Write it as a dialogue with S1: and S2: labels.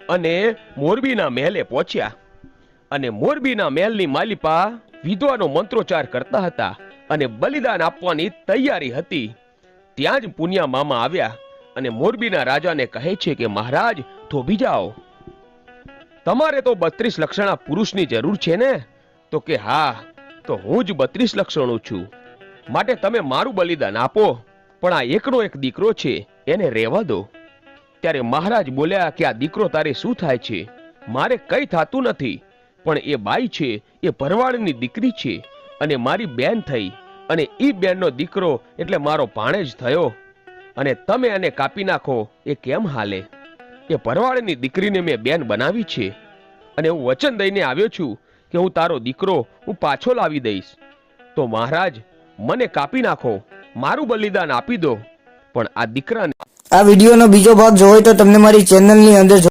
S1: અને મોરબીના મહેલે પહોંચ્યા અને મોરબીના મહેલની માલિપા વિધવાનો મંત્રોચ્ચાર કરતા હતા અને બલિદાન આપવાની તૈયારી હતી। ત્યાં જ પુનિયા મામા આવ્યા અને મોરબીના રાજાને કહે છે કે મહારાજ થોભી જાઓ, તમારે તો 32 લક્ષણા પુરુષની જરૂર છે ને? તો કે હા, તો હું જ 32 લક્ષણો છું, માટે તમે મારું બલિદાન આપો, પણ આ એકનો એક દીકરો છે એને રહેવા દો। ત્યારે મહારાજ બોલ્યા કે આ દીકરો તારે શું થાય છે? મારે કઈ થાતું નથી, પણ એ બાઈ છે એ ભરવાડની દીકરી છે અને મારી બેન થઈ, અને ઈ બેનનો દીકરો એટલે મારો ભાણેજ થયો, અને તમે એને કાપી નાખો એ કેમ હાલે? એ ભરવાડની દીકરીને મેં બેન બનાવી છે અને હું વચન દઈને આવ્યો છું કે હું તારો દીકરો હું પાછો લાવી દઈશ। તો મહારાજ મને કાપી નાખો, મારું બલિદાન આપી દો, પણ આ દીકરાને।
S2: આ વિડીયોનો બીજો ભાગ જોવો તો તમને મારી ચેનલની અંદર